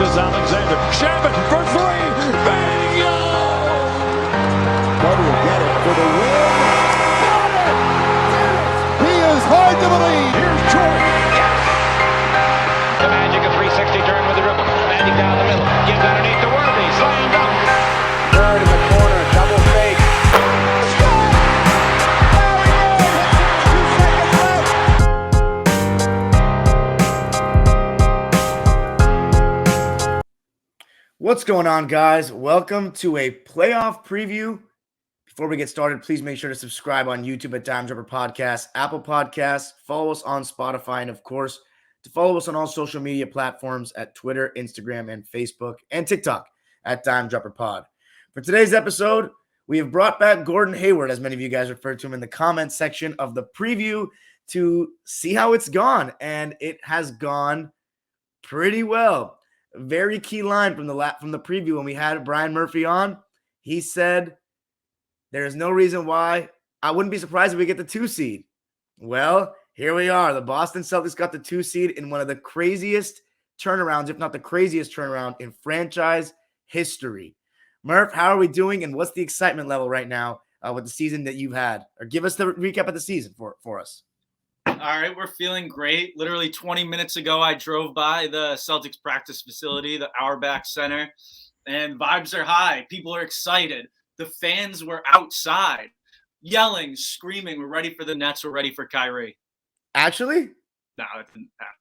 is Alexander. Shabbat for three. Bingo! Carter will get it for the win. Got it! He is hard to believe. Here's Jordan. Yes! The Magic, a 360 turn with the dribble. Magic down the middle. Gives underneath to Worthy. Slam dunk. Third in the corner. Double fake. What's going on, guys? Welcome to a playoff preview. Before we get started, please make sure to subscribe on YouTube at Dime Dropper Podcast, Apple Podcasts, follow us on Spotify, and of course, to follow us on all social media platforms at Twitter, Instagram, and Facebook, and TikTok at Dime Dropper Pod. For today's episode, we have brought back Gordon Hayward, as many of you guys referred to him in the comments section of the preview, to see how it's gone, and it has gone pretty well. A very key line from the preview when we had Brian Murphy on. He said, there is no reason why I wouldn't be surprised if we get the 2 seed. Well, here we are. The Boston Celtics got the 2 seed in one of the craziest turnarounds, if not the craziest turnaround in franchise history. Murph, how are we doing, and what's the excitement level right now with the season that you've had? Or give us the recap of the season for us. All right, we're feeling great. Literally 20 minutes ago, I drove by the Celtics practice facility, the Auerbach Center, and vibes are high. People are excited. The fans were outside, yelling, screaming. We're ready for the Nets. We're ready for Kyrie. Actually? No, it didn't happen.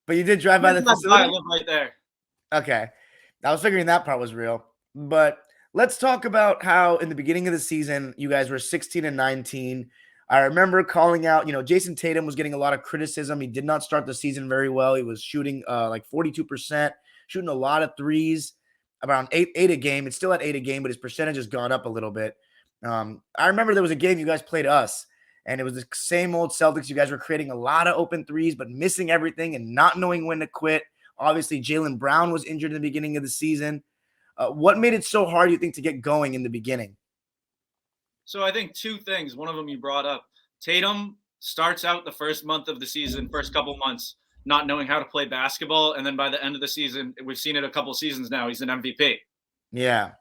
But you did drive by the facility? I live right there. Okay. I was figuring that part was real. But let's talk about how in the beginning of the season, you guys were 16-19. I remember calling out, Jayson Tatum was getting a lot of criticism. He did not start the season very well. He was shooting like 42%, shooting a lot of threes, around eight a game. It's still at 8 a game, but his percentage has gone up a little bit. I remember there was a game you guys played us, and it was the same old Celtics. You guys were creating a lot of open threes, but missing everything and not knowing when to quit. Obviously, Jaylen Brown was injured in the beginning of the season. What made it so hard, you think, to get going in the beginning? So I think two things. One of them you brought up. Tatum starts out the first month of the season, first couple months, not knowing how to play basketball. And then by the end of the season, we've seen it a couple seasons now, he's an MVP. Yeah.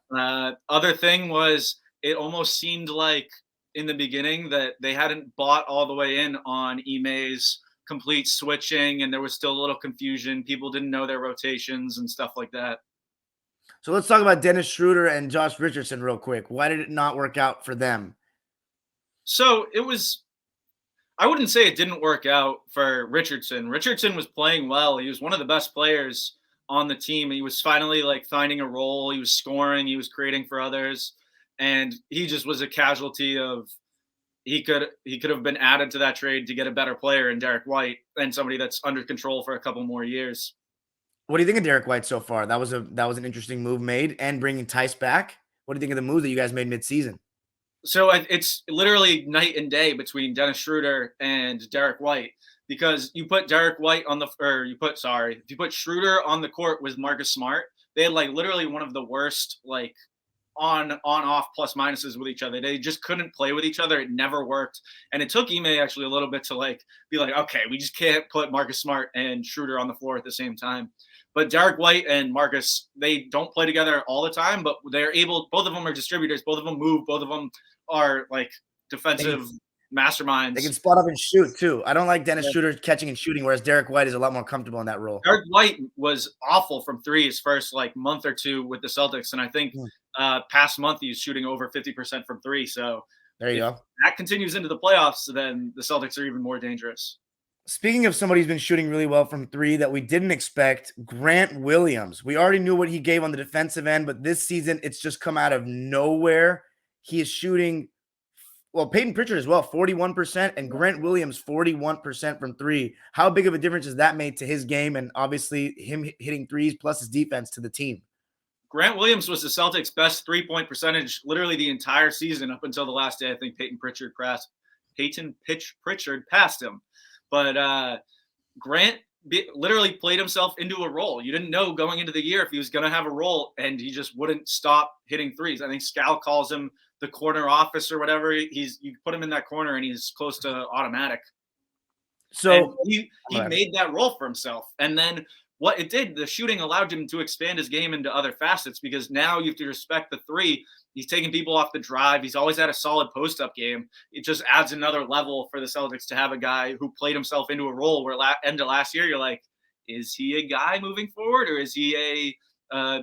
Other thing was it almost seemed like in the beginning that they hadn't bought all the way in on Ime's complete switching, and there was still a little confusion. People didn't know their rotations and stuff like that. So let's talk about Dennis Schruter and Josh Richardson real quick. Why did it not work out for them? So I wouldn't say it didn't work out for Richardson. Richardson was playing well. He was one of the best players on the team. He was finally finding a role. He was scoring. He was creating for others. And he just was a casualty of he could have been added to that trade to get a better player in Derek White and somebody that's under control for a couple more years. What do you think of Derek White so far? That was an interesting move made, and bringing Tice back. What do you think of the move that you guys made midseason? So it's literally night and day between Dennis Schruter and Derek White, because you put Derek White if you put Schruter on the court with Marcus Smart, they had literally one of the worst on-off plus minuses with each other. They just couldn't play with each other. It never worked. And it took Ime actually a little bit to be okay, we just can't put Marcus Smart and Schruter on the floor at the same time. But Derek White and Marcus, they don't play together all the time, but they're able, both of them are distributors, both of them move, both of them are defensive masterminds. They can spot up and shoot too. I don't like Dennis Schruter catching and shooting, whereas Derek White is a lot more comfortable in that role. Derek White was awful from three his first month or two with the Celtics, and I think past month he's shooting over 50% from three. So there you go. That continues into the playoffs, then the Celtics are even more dangerous. Speaking of somebody who's been shooting really well from three that we didn't expect, Grant Williams. We already knew what he gave on the defensive end, but this season it's just come out of nowhere. He is shooting, Peyton Pritchard as well, 41%, and Grant Williams, 41% from three. How big of a difference has that made to his game, and obviously him hitting threes plus his defense to the team? Grant Williams was the Celtics' best three-point percentage literally the entire season up until the last day. I think Peyton Pritchard passed him. But Grant literally played himself into a role. You didn't know going into the year if he was going to have a role, and he just wouldn't stop hitting threes. I think Scal calls him the corner office or whatever. You put him in that corner, and he's close to automatic. So he made that role for himself. And then what it did, the shooting allowed him to expand his game into other facets, because now you have to respect the three. He's taking people off the drive. He's always had a solid post-up game. It just adds another level for the Celtics to have a guy who played himself into a role where end of last year, you're like, is he a guy moving forward, or is he a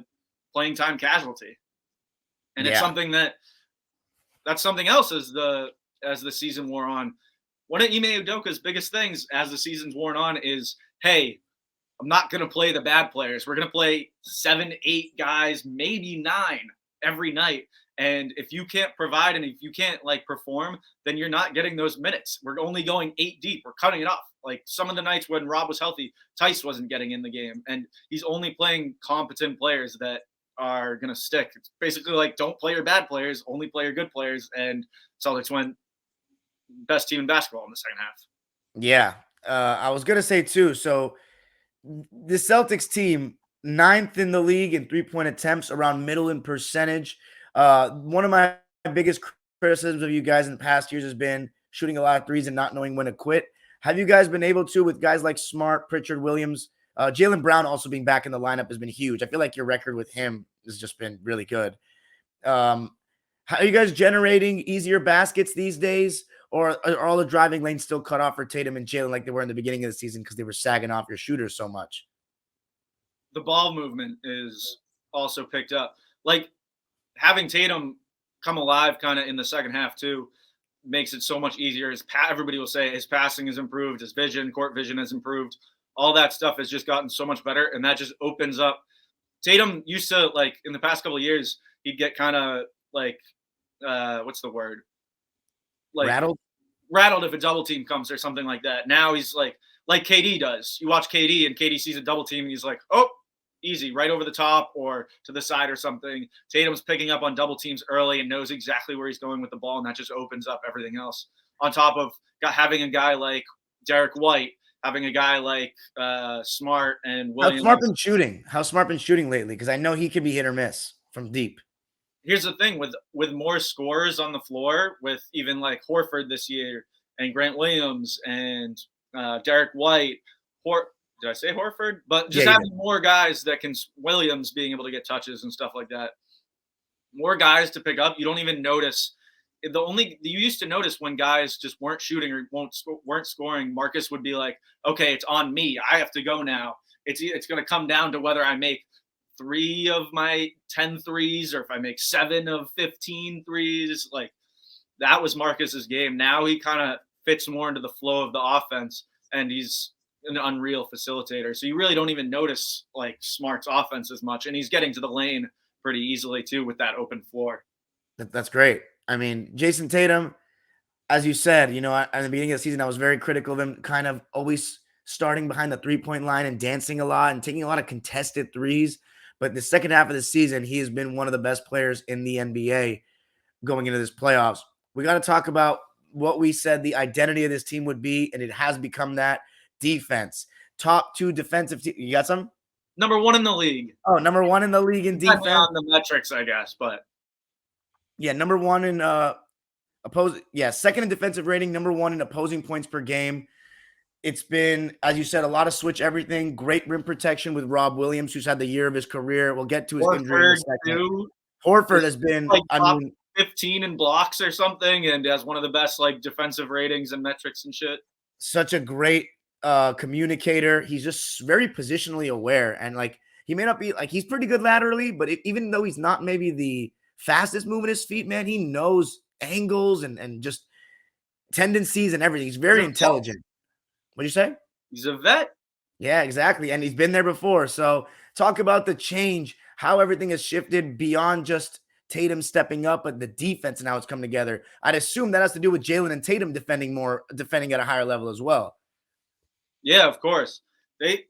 playing time casualty? And it's something that's something else as the season wore on. One of Ime Udoka's biggest things as the season's worn on is, hey, I'm not going to play the bad players. We're going to play 7, 8 guys, maybe 9 every night. And if you can't provide and if you can't perform, then you're not getting those minutes. We're only going 8 deep. We're cutting it off. Like some of the nights when Rob was healthy, Tice wasn't getting in the game, and he's only playing competent players that are going to stick. It's basically like, don't play your bad players, only play your good players. And Celtics went best team in basketball in the second half. Yeah. I was going to say too. So the Celtics team, 9th in the league in 3-point attempts, around middle in percentage. One of my biggest criticisms of you guys in the past years has been shooting a lot of threes and not knowing when to quit. Have you guys been able to, with guys like Smart, Pritchard, Williams, Jaylen Brown also being back in the lineup has been huge. I feel like your record with him has just been really good. How are you guys generating easier baskets these days? Or are all the driving lanes still cut off for Tatum and Jaylen like they were in the beginning of the season because they were sagging off your shooters so much? The ball movement is also picked up. Like having Tatum come alive kind of in the second half too makes it so much easier. Everybody will say his passing has improved, his court vision has improved. All that stuff has just gotten so much better, and that just opens up. Tatum used to, in the past couple of years, he'd get kind of what's the word? Rattled if a double team comes or something like that. Now he's like KD does. You watch KD and KD sees a double team and he's like, oh, easy, right over the top or to the side or something. Tatum's picking up on double teams early and knows exactly where he's going with the ball, and that just opens up everything else. On top of having a guy like Derek White, having a guy like Smart and Williams. How's Smart been shooting lately? Because I know he can be hit or miss from deep. Here's the thing with more scorers on the floor, with even like Horford this year and Grant Williams and Derek White. Did I say Horford? But just having more guys that can, Williams being able to get touches and stuff like that. More guys to pick up. You don't even notice. You used to notice when guys just weren't shooting or weren't scoring, Marcus would be like, okay, it's on me. I have to go now. It's going to come down to whether I make 3 of my 10 threes or if I make 7 of 15 threes. Like that was Marcus's game. Now he kind of fits more into the flow of the offense, and he's an unreal facilitator. So you really don't even notice Smart's offense as much, and he's getting to the lane pretty easily too with that open floor. That's great. I mean, Jayson Tatum, as you said, at the beginning of the season, I was very critical of him kind of always starting behind the 3-point line and dancing a lot and taking a lot of contested threes. But in the second half of the season, he has been one of the best players in the NBA going into this playoffs. We got to talk about what we said the identity of this team would be, and it has become that: defense. Top 2 defensive team. You got some? Number 1 in the league. Oh, number 1 in the league in defense. On the metrics, I guess, but yeah, number 1 in second in defensive rating, number 1 in opposing points per game. It's been, as you said, a lot of switch everything. Great rim protection with Rob Williams, who's had the year of his career. We'll get to his injury in a second. Horford has been 15 in blocks or something, and has one of the best defensive ratings and metrics and shit. Such a great communicator. He's just very positionally aware, and he may not be he's pretty good laterally, but even though he's not maybe the fastest moving his feet, man, he knows angles and just tendencies and everything. He's very intelligent. What'd you say? He's a vet. Yeah, exactly. And he's been there before. So talk about the change, how everything has shifted beyond just Tatum stepping up, but the defense and how it's come together. I'd assume that has to do with Jaylen and Tatum defending at a higher level as well. Yeah, of course. I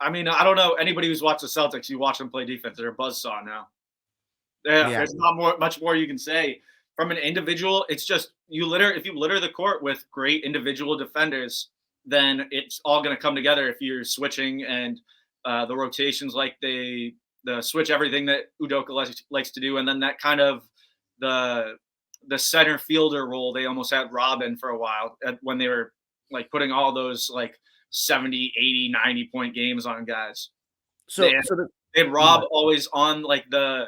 don't know anybody who's watched the Celtics. You watch them play defense. They're a buzzsaw now. There's not much more you can say. From an individual, it's just if you litter the court with great individual defenders, then it's all going to come together if you're switching and the rotations the switch everything that Udoka likes to do. And then that kind of the center fielder role, they almost had Robin for a while when they were putting all those 70, 80, 90-point games on guys. So, They had Rob always on like the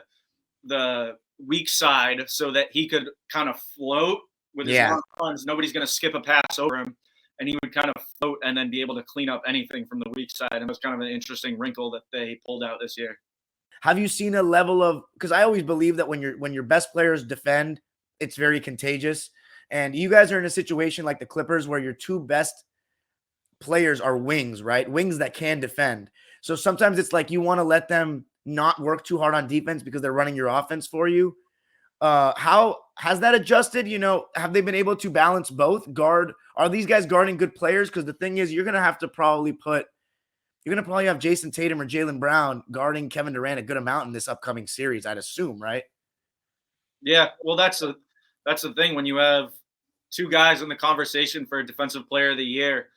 weak side so that he could kind of float with his long runs. Nobody's going to skip a pass over him, and he would kind of float and then be able to clean up anything from the weak side. And it was kind of an interesting wrinkle that they pulled out this year. have you seen a level of, because I always believe that when your best players defend, it's very contagious. And you guys are in a situation like the Clippers where your two best players are wings, right? Wings that can defend. So sometimes it's like you want to let them not work too hard on defense because they're running your offense for you. How has that adjusted? Have they been able to balance both? Are these guys guarding good players? Because the thing is, you're going to probably have Jayson Tatum or Jaylen Brown guarding Kevin Durant a good amount in this upcoming series, I'd assume, right? Yeah, well, that's the thing. When you have two guys in the conversation for Defensive Player of the Year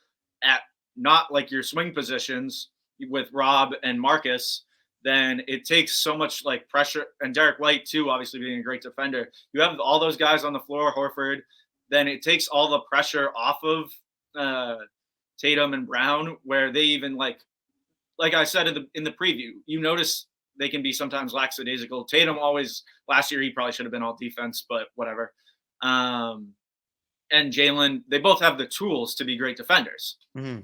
at not like your swing positions with Rob and Marcus, then it takes so much like pressure, and Derek White too, obviously being a great defender. You have all those guys on the floor, Horford, then it takes all the pressure off of Tatum and Brown, where they even like I said in the preview, you notice they can be sometimes lackadaisical. Tatum always, last year he probably should have been all defense, but whatever. And Jaylen, they both have the tools to be great defenders. Mm-hmm.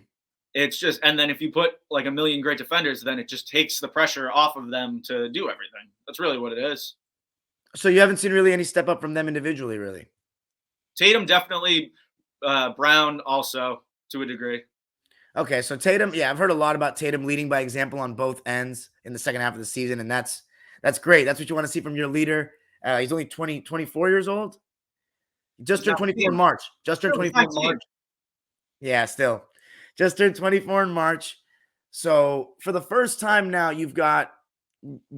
It's just, and then if you put like a million great defenders, then it just takes the pressure off of them to do everything. That's really what it is. So you haven't seen really any step up from them individually, really? Tatum definitely, Brown also to a degree. Okay, so Tatum, I've heard a lot about Tatum leading by example on both ends in the second half of the season, and that's great. That's what you want to see from your leader. He's only 24 years old. Just turned 24 in March. Yeah, still. Just turned 24 in March. So for the first time now, you've got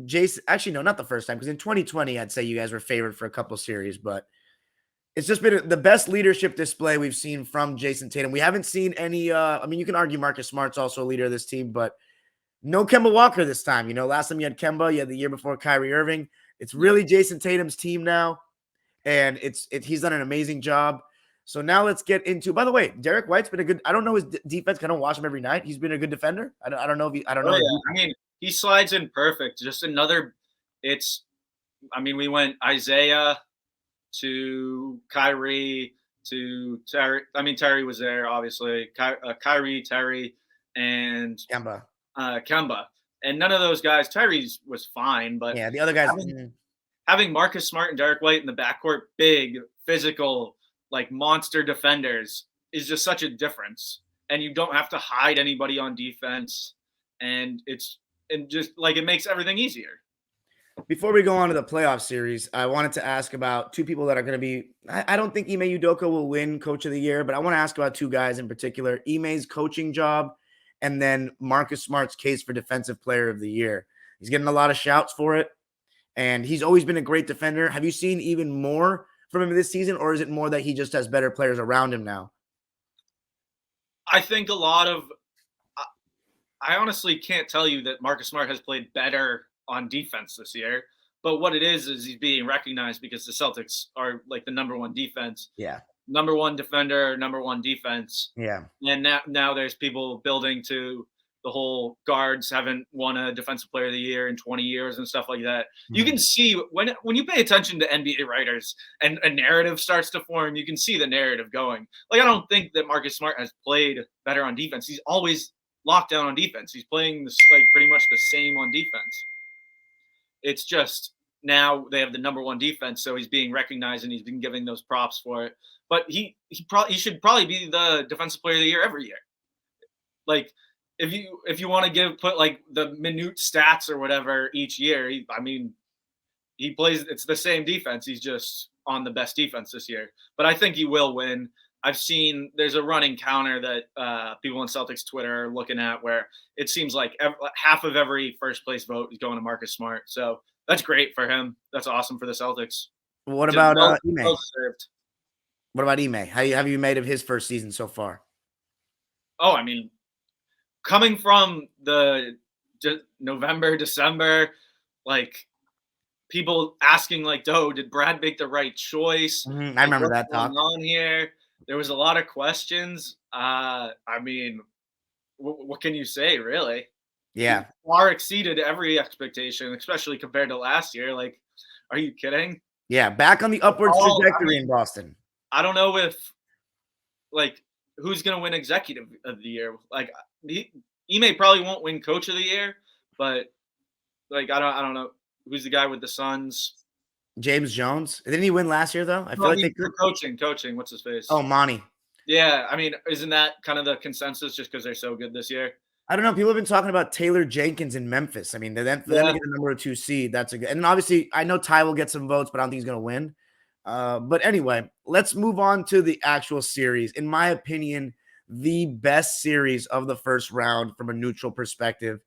Jayson. Actually, no, not the first time, because in 2020, I'd say you guys were favored for a couple series, but it's just been the best leadership display we've seen from Jayson Tatum. We haven't seen any, you can argue Marcus Smart's also a leader of this team, but no Kemba Walker this time. Last time you had Kemba, you had the year before Kyrie Irving. It's really Jayson Tatum's team now, and he's done an amazing job. So now let's get into, by the way, Derek White's been a good, I don't know his defense. I don't watch him every night. He's been a good defender. I don't know. He slides in perfect. Just another, we went Isaiah to Kyrie to Terry. Terry was there, obviously. Kyrie, Terry, and Kemba. And none of those guys, Tyrese was fine, but yeah, the other guys. Having Marcus Smart and Derek White in the backcourt, big, physical, like monster defenders, is just such a difference. And you don't have to hide anybody on defense. And it makes everything easier. Before we go on to the playoff series, I wanted to ask about two people that are going to be, I don't think Ime Udoka will win Coach of the Year, but I want to ask about two guys in particular, Ime's coaching job and then Marcus Smart's case for Defensive Player of the Year. He's getting a lot of shouts for it, and he's always been a great defender. Have you seen even more from him this season, or is it more that he just has better players around him now? I think I honestly can't tell you that Marcus Smart has played better on defense this year, but what it is he's being recognized because the Celtics are like the number one defense. Yeah. Number one defender, number one defense. Yeah. And now there's people building to the whole guards haven't won a Defensive Player of the Year in 20 years and stuff like that. Mm-hmm. You can see when you pay attention to NBA writers and a narrative starts to form, you can see the narrative going. Like, I don't think that Marcus Smart has played better on defense. He's always locked down on defense. He's playing pretty much the same on defense. It's just now they have the number one defense, so he's being recognized and he's been giving those props for it. But he should probably be the Defensive Player of the Year every year. Like, if you want to put like the minute stats or whatever each year, he plays. It's the same defense. He's just on the best defense this year. But I think he will win. I've seen there's a running counter that people on Celtics Twitter are looking at where it seems like half of every first place vote is going to Marcus Smart. So that's great for him. That's awesome for the Celtics. What about Ime? What about Ime? How have you made of his first season so far? Oh, coming from the November, December, like people asking like, did Brad make the right choice? Mm-hmm. I remember that talk. On here. There was a lot of questions. what can you say, really? Yeah. Far exceeded every expectation, especially compared to last year. Like, are you kidding? Yeah. Back on the upwards trajectory in Boston. I don't know if like who's gonna win executive of the year. Like Ime probably won't win coach of the year, but like I don't know who's the guy with the Suns. James Jones. Didn't he win last year though? I feel like they could. Coaching. What's his face? Oh, Monty. Yeah, I mean, isn't that kind of the consensus just because they're so good this year? I don't know. People have been talking about Taylor Jenkins in Memphis. I mean, for them to get the number 2 seed, that's a good. And obviously, I know Ty will get some votes, but I don't think he's going to win. But anyway, let's move on to the actual series. In my opinion, the best series of the first round from a neutral perspective.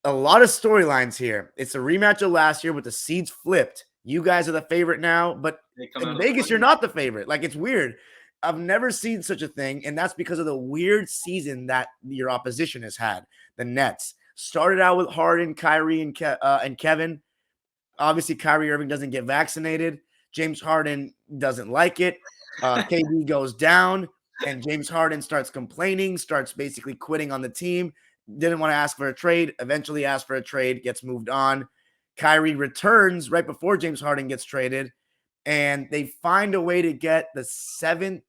A lot of storylines here. It's a rematch of last year with the seeds flipped. You guys are the favorite now, but in Vegas, you're not the favorite. Like, it's weird. I've never seen such a thing, and that's because of the weird season that your opposition has had. The Nets started out with Harden, Kyrie, and Kevin. Obviously, Kyrie Irving doesn't get vaccinated. James Harden doesn't like it. KD goes down, and James Harden starts complaining, starts basically quitting on the team. Didn't want to ask for a trade. Eventually asked for a trade, gets moved on. Kyrie returns right before James Harden gets traded. And they find a way to get the 7th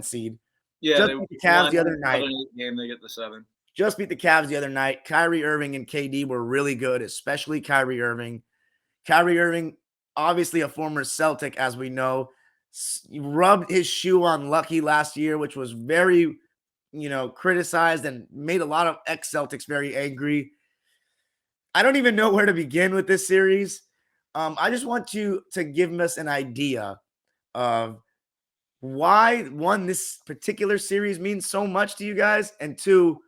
seed. Yeah, just beat the Cavs the other night. Game, they get the 7. Just beat the Cavs the other night. Kyrie Irving and KD were really good, especially Kyrie Irving. Kyrie Irving, obviously a former Celtic, as we know, rubbed his shoe on Lucky last year, which was very, criticized and made a lot of ex-Celtics very angry. I don't even know where to begin with this series. I just want you to give us an idea of why, one, this particular series means so much to you guys, and two,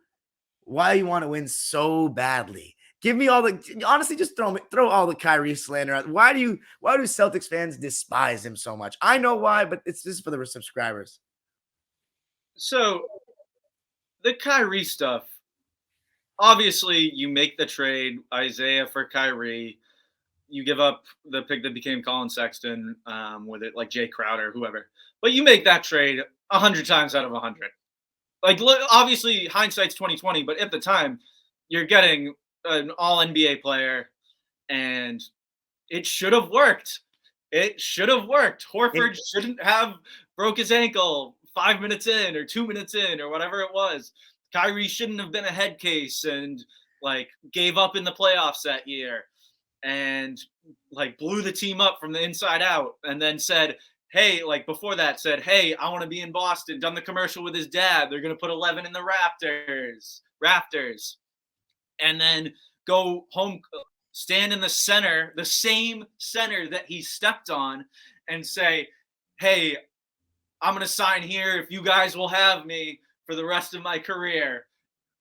why you want to win so badly. Give me honestly, just throw all the Kyrie slander out. Why do Celtics fans despise him so much? I know why, but it's just for the subscribers. So the Kyrie stuff, obviously you make the trade, Isaiah for Kyrie. You give up the pick that became Colin Sexton with it, like Jay Crowder, whoever. But you make that trade 100 times out of 100. Like, obviously, hindsight's 2020, but at the time, you're getting an all-NBA player, and it should have worked. It should have worked. Horford shouldn't have broke his ankle 5 minutes in or 2 minutes in or whatever it was. Kyrie shouldn't have been a head case and, gave up in the playoffs that year. And blew the team up from the inside out, and then said, hey, before that said, hey, I want to be in Boston, done the commercial with his dad. They're going to put 11 in the Raptors. And then go home, stand in the center, the same center that he stepped on, and say, hey, I'm going to sign here if you guys will have me for the rest of my career.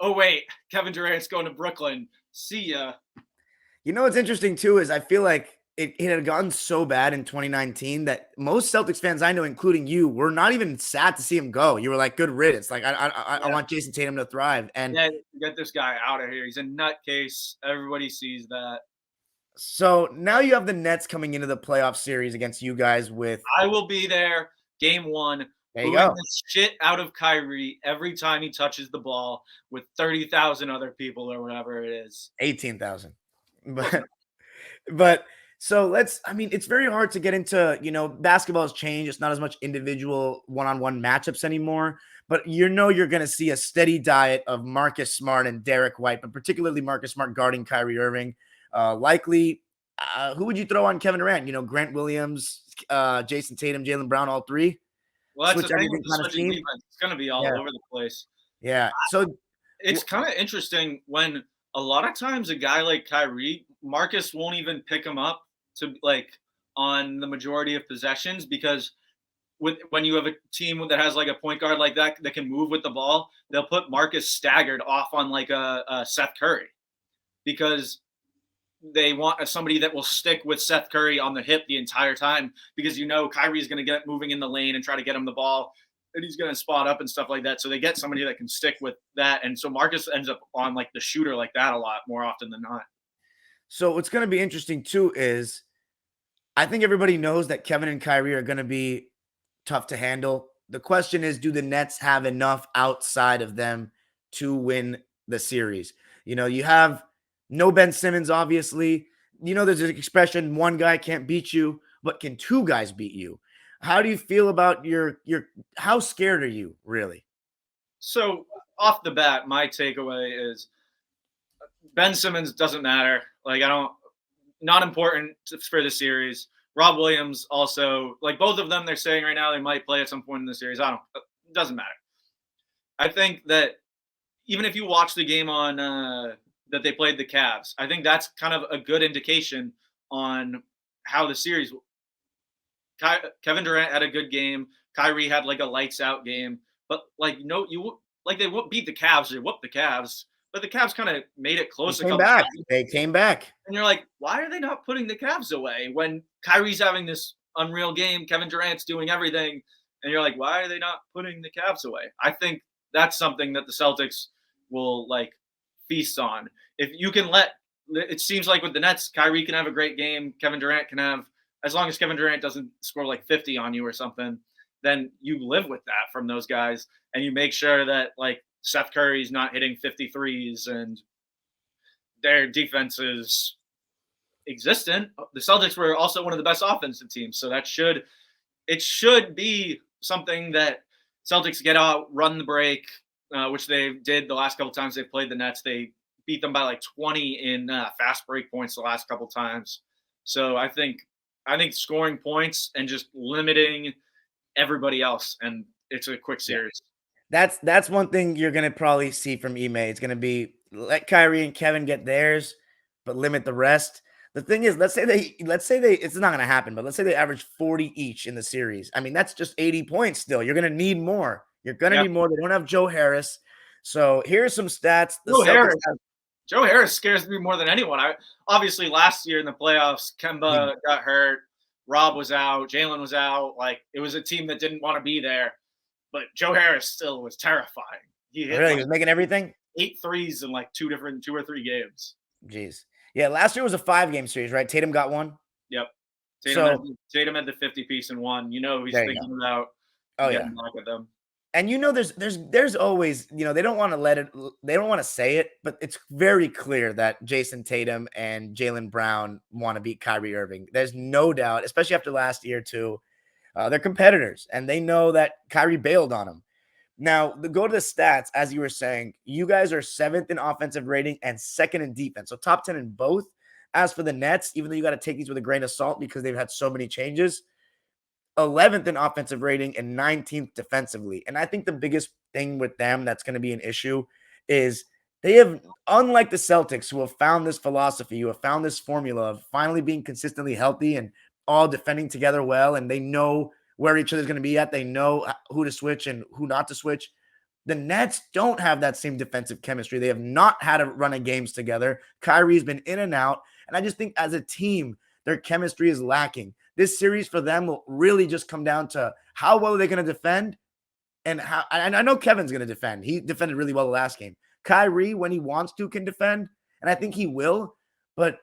Oh, wait, Kevin Durant's going to Brooklyn. See ya. What's interesting, too, is I feel like it had gotten so bad in 2019 that most Celtics fans I know, including you, were not even sad to see him go. You were like, good riddance. I want Jayson Tatum to thrive. And get this guy out of here. He's a nutcase. Everybody sees that. So now you have the Nets coming into the playoff series against you guys with. I will be there. Game 1. There you go. The shit out of Kyrie every time he touches the ball with 30,000 other people or whatever it is. 18,000. But so it's very hard to get into, basketball has changed. It's not as much individual one-on-one matchups anymore, but you're going to see a steady diet of Marcus Smart and Derek White, but particularly Marcus Smart guarding Kyrie Irving. Likely, who would you throw on Kevin Durant? Grant Williams, Jayson Tatum, Jaylen Brown, all three? Well, that's the thing with the switching defense. It's going to be all over the place. Yeah. So it's kind of interesting when a lot of times a guy like Kyrie, Marcus won't even pick him up to on the majority of possessions, because when you have a team that has a point guard like that can move with the ball, they'll put Marcus staggered off on a Seth Curry, because they want somebody that will stick with Seth Curry on the hip the entire time, because Kyrie's going to get moving in the lane and try to get him the ball, and he's going to spot up and stuff like that. So they get somebody that can stick with that. And so Marcus ends up on the shooter like that a lot more often than not. So what's going to be interesting too is I think everybody knows that Kevin and Kyrie are going to be tough to handle. the question is, do the Nets have enough outside of them to win the series? You have no Ben Simmons, obviously. There's an expression, one guy can't beat you, but can two guys beat you? How do you feel about how scared are you, really? So off the bat, my takeaway is Ben Simmons doesn't matter. Not important for the series. Rob Williams also, both of them, they're saying right now they might play at some point in the series. It doesn't matter. I think that even if you watch the game on that they played the Cavs, I think that's kind of a good indication on how the series. Kevin Durant had a good game. Kyrie had a lights out game, but they won't beat the Cavs. They whooped the Cavs, but the Cavs kind of made it close. They came back. And you're like, why are they not putting the Cavs away when Kyrie's having this unreal game? Kevin Durant's doing everything. And you're like, why are they not putting the Cavs away? I think that's something that the Celtics will feast on. If you can it seems like with the Nets, Kyrie can have a great game. Kevin Durant can have, as long as Kevin Durant doesn't score 50 on you or something, then you live with that from those guys. And you make sure that Seth Curry's not hitting 53s and their defense is existent. The Celtics were also one of the best offensive teams. So it should be something that Celtics get out, run the break, which they did the last couple times they played the Nets. They beat them by 20 in fast break points the last couple times. So I think scoring points and just limiting everybody else, and it's a quick series. That's one thing you're going to probably see from Ime. It's going to be let Kyrie and Kevin get theirs, but limit the rest. The thing is, let's say they, it's not going to happen, but let's say they average 40 each in the series. I mean, that's just 80 points still. You're going to need more. You're going to need more. They don't have Joe Harris. So here's some stats. Joe Harris scares me more than anyone. Obviously last year in the playoffs, Kemba got hurt. Rob was out. Jalen was out. It was a team that didn't want to be there. But Joe Harris still was terrifying. He was making everything? 8 threes in 2 or 3 games. Jeez. Yeah, last year was a 5-game series, right? Tatum got one? Yep. Tatum had the 50-piece and one. He's thinking about getting back at them. And there's always, they don't want to say it, but it's very clear that Jayson Tatum and Jaylen Brown want to beat Kyrie Irving. There's no doubt, especially after last year too. They're competitors, and they know that Kyrie bailed on them. Now, go to the stats, as you were saying, you guys are 7th in offensive rating and 2nd in defense. So top 10 in both. As for the Nets, even though you got to take these with a grain of salt because they've had so many changes, 11th in offensive rating and 19th defensively. And I think the biggest thing with them that's going to be an issue is they have, unlike the Celtics, who have found this philosophy, who have found this formula of finally being consistently healthy and all defending together well, and they know where each other's going to be at. They know who to switch and who not to switch. The Nets don't have that same defensive chemistry. They have not had a run of games together. Kyrie's been in and out. And I just think as a team, their chemistry is lacking. This series for them will really just come down to how well are they going to defend and how. And I know Kevin's going to defend. He defended really well the last game. Kyrie, when he wants to, can defend. And I think he will. But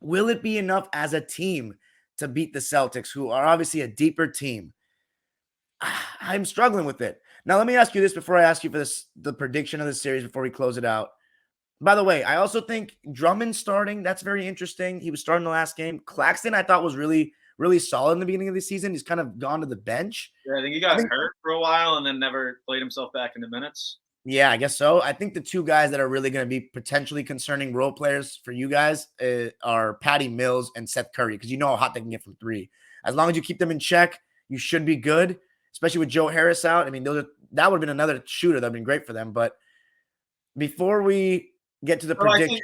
will it be enough as a team to beat the Celtics, who are obviously a deeper team? I'm struggling with it. Now, let me ask you this before I ask you for the prediction of the series before we close it out. By the way, I also think Drummond starting, that's very interesting. He was starting the last game. Claxton, I thought, was really, really solid in the beginning of the season. He's kind of gone to the bench. Yeah, I think he got hurt for a while and then never played himself back into minutes. Yeah, I guess so. I think the two guys that are really going to be potentially concerning role players for you guys are Patty Mills and Seth Curry, because you know how hot they can get from 3. As long as you keep them in check, you should be good, especially with Joe Harris out. I mean, that would have been another shooter that would have been great for them. But before we get to the prediction.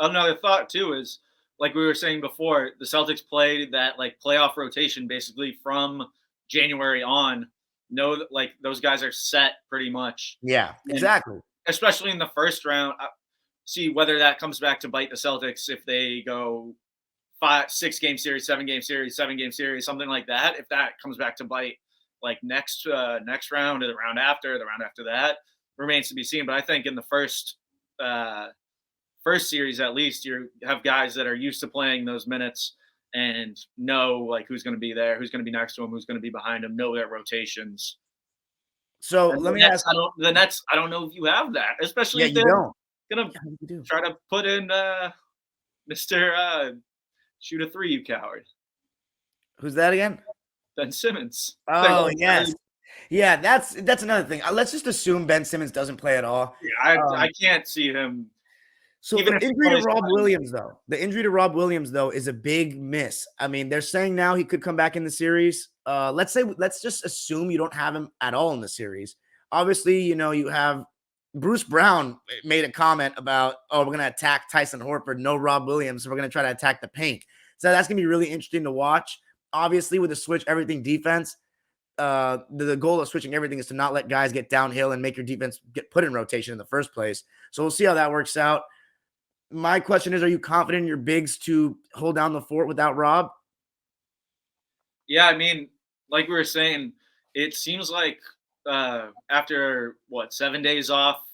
Another thought, too, is like we were saying before, the Celtics played that playoff rotation basically from January on. Know that those guys are set pretty much. Yeah, exactly. And especially in the first round, see whether that comes back to bite the Celtics if they go 6-game series, 7-game series, 7-game series, something like that. If that comes back to bite next round or the round after that, remains to be seen. But I think in the first series, at least, you have guys that are used to playing those minutes and know who's going to be there, who's going to be next to him, who's going to be behind him, know their rotations. So And let me ask. the Nets, I don't know if you have that, especially Yeah, if you they're don't. gonna Yeah, you do. try to put in Mr. Shoot a three, you coward. Who's that again? Ben Simmons. They Oh, won't yes. play. Yeah, that's another thing. Let's just assume Ben Simmons doesn't play at all. Yeah, I can't see him. So Even the if he injury to plays Rob fine. Williams, though, is a big miss. I mean, they're saying now he could come back in the series. Let's just assume you don't have him at all in the series. Obviously, you have Bruce Brown made a comment about, we're going to attack Tyson Horford, no Rob Williams. So we're going to try to attack the paint. So that's going to be really interesting to watch. Obviously, with the switch everything defense, the goal of switching everything is to not let guys get downhill and make your defense get put in rotation in the first place. So we'll see how that works out. My question is, are you confident in your bigs to hold down the fort without Rob? Yeah, I mean, like we were saying, it seems like after 7 days off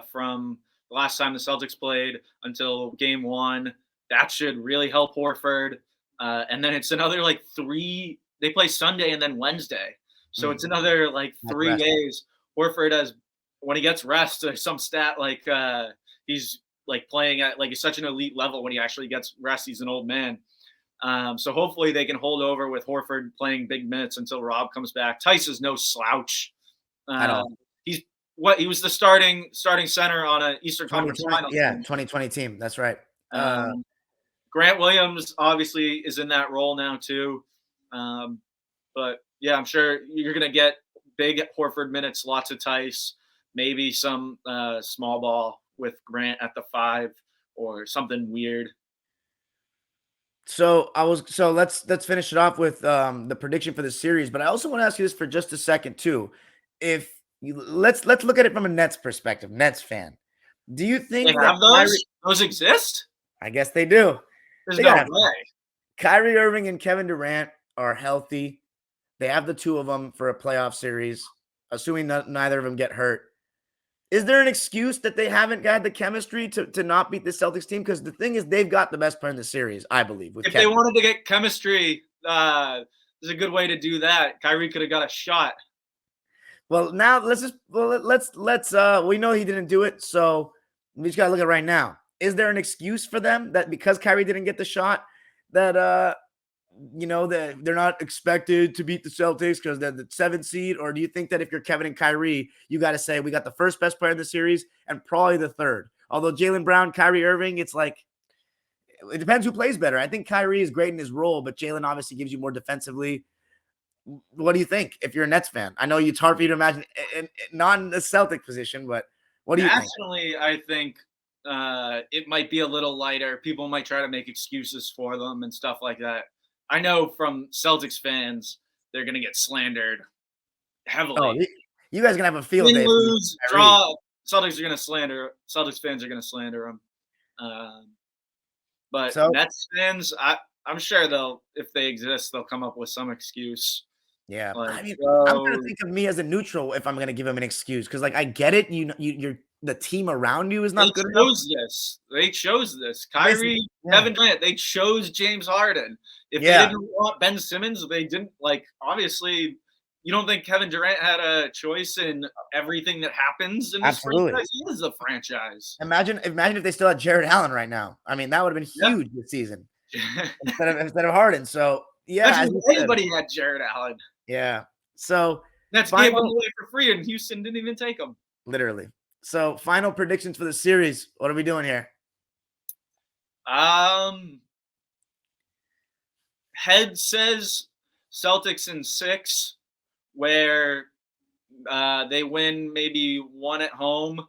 from the last time the Celtics played until game 1, that should really help Horford. And then it's another 3. They play Sunday and then Wednesday, so it's another 3 days. Horford has, when he gets rest, there's some stat he's playing at he's such an elite level when he actually gets rest. He's an old man. So hopefully they can hold over with Horford playing big minutes until Rob comes back. Tice is no slouch At all. He was the starting center on an Eastern Conference Finals. Yeah, team. 2020 team. That's right. Grant Williams obviously is in that role now too. But yeah, I'm sure you're going to get big Horford minutes, lots of Tice, maybe some small ball with Grant at the 5 or something weird. So let's finish it off with the prediction for the series. But I also want to ask you this for just a second too. Let's look at it from a Nets perspective, Nets fan. Do you think they have those? Those exist? I guess they do. There's no way. Kyrie Irving and Kevin Durant are healthy. They have the two of them for a playoff series, assuming neither of them get hurt. Is there an excuse that they haven't got the chemistry to not beat the Celtics team? Because the thing is, they've got the best player in the series, I believe. If they wanted to get chemistry, there's a good way to do that. Kyrie could have got a shot. Well, now let's we know he didn't do it, so we just gotta look at it right now. Is there an excuse for them that because Kyrie didn't get the shot, that that they're not expected to beat the Celtics because they're the 7th seed? Or do you think that if you're Kevin and Kyrie, you got to say we got the first best player in the series and probably the 3rd? Although Jaylen Brown, Kyrie Irving, it's it depends who plays better. I think Kyrie is great in his role, but Jaylen obviously gives you more defensively. What do you think if you're a Nets fan? I know it's hard for you to imagine not in the Celtic position, but what do you think? Nationally, I think it might be a little lighter. People might try to make excuses for them and stuff like that. I know from Celtics fans, they're going to get slandered heavily. Oh, you guys are going to have a field day. Lose, draw. Celtics are going to slander. Celtics fans are going to slander them. But Nets fans, I'm sure if they exist, they'll come up with some excuse. Yeah. I'm going to think of me as a neutral if I'm going to give them an excuse. Because, I get it. You're the team around you is not good enough. They chose this. Kyrie, Kevin Durant, they chose James Harden. If they didn't want Ben Simmons, they didn't obviously. You don't think Kevin Durant had a choice in everything that happens in this franchise? He is a franchise. Imagine if they still had Jared Allen right now. I mean, that would have been huge this season instead of Harden. So anybody had Jared Allen. Yeah. So that's gave him away for free, and Houston didn't even take him. Literally. So final predictions for the series. What are we doing here? Head says Celtics in 6, where they win maybe 1 at home,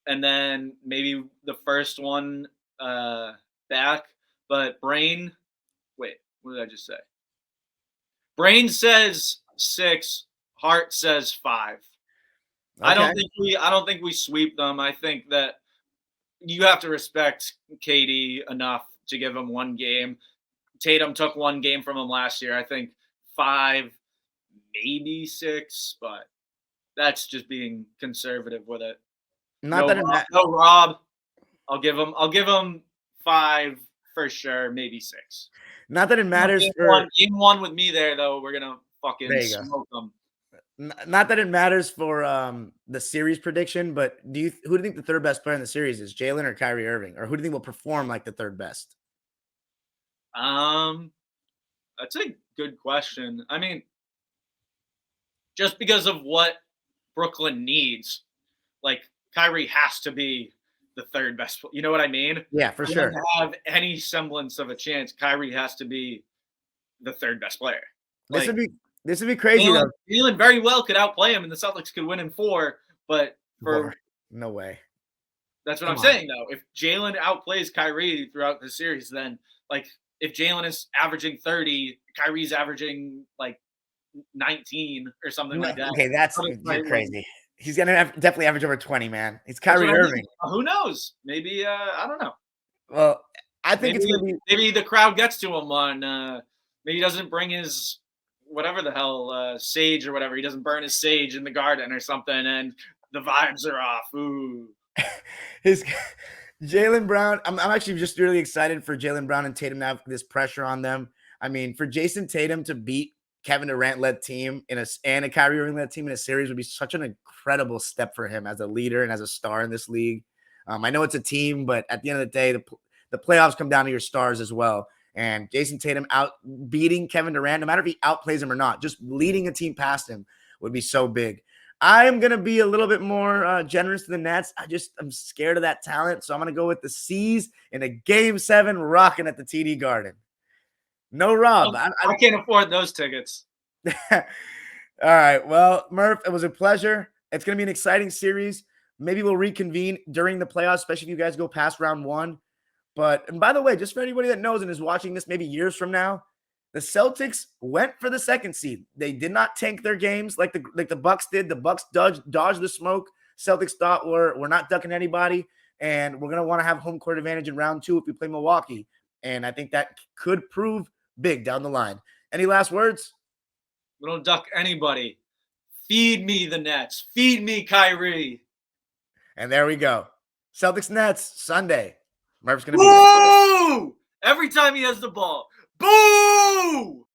and then maybe the first one back. But what did I just say? Brain says 6. Heart says 5. Okay. I don't think we sweep them. I think that you have to respect KD enough to give him 1 game. Tatum took 1 game from him last year. I think 5, maybe 6, but that's just being conservative with it. No Rob. I'll give him 5 for sure, maybe 6. Not that it matters. Game one with me there, though, we're gonna fucking smoke them. Not that it matters for the series prediction, but who do you think the third best player in the series is, Jaylen or Kyrie Irving? Or who do you think will perform like the third best? That's a good question. I mean, just because of what Brooklyn needs, like Kyrie has to be the third best. You know what I mean? Yeah, for sure. To have any semblance of a chance, Kyrie has to be the third best player. This Like, would be crazy though. Jaylen very well could outplay him, and the Celtics could win in 4. But No way. that's what I'm saying though. If Jaylen outplays Kyrie throughout the series, then like if Jaylen is averaging 30, Kyrie's averaging like 19 or something like that. Okay, that's crazy. He's gonna definitely average over 20, man. It's Kyrie Irving. Who knows? Maybe I don't know. Well, I think it's gonna be maybe the crowd gets to him on maybe he doesn't bring his whatever the hell sage or whatever. He doesn't burn his sage in the garden or something, and the vibes are off. Ooh. His Jaylen Brown. I'm actually just really excited for Jaylen Brown and Tatum to have this pressure on them. I mean, for Jayson Tatum to beat Kevin Durant-led team and a Kyrie Irving-led team in a series would be such an incredible step for him as a leader and as a star in this league. I know it's a team, but at the end of the day, the playoffs come down to your stars as well. And Jayson Tatum out beating Kevin Durant, no matter if he outplays him or not, just leading a team past him would be so big. I am going to be a little bit more generous to the Nets. I'm scared of that talent. So I'm going to go with the C's in a Game 7 rocking at the TD Garden. No Rob. I can't afford those tickets. All right. Well, Murph, it was a pleasure. It's going to be an exciting series. Maybe we'll reconvene during the playoffs, especially if you guys go past round 1. And by the way, just for anybody that knows and is watching this maybe years from now, the Celtics went for the 2nd seed. They did not tank their games like the Bucks did. The Bucks dodged the smoke. Celtics thought we're not ducking anybody, and we're going to want to have home court advantage in round 2 if we play Milwaukee. And I think that could prove big down the line. Any last words? We don't duck anybody. Feed me the Nets. Feed me Kyrie. And there we go. Celtics Nets Sunday. Murph's going to be Boo! Every time he has the ball. Boo!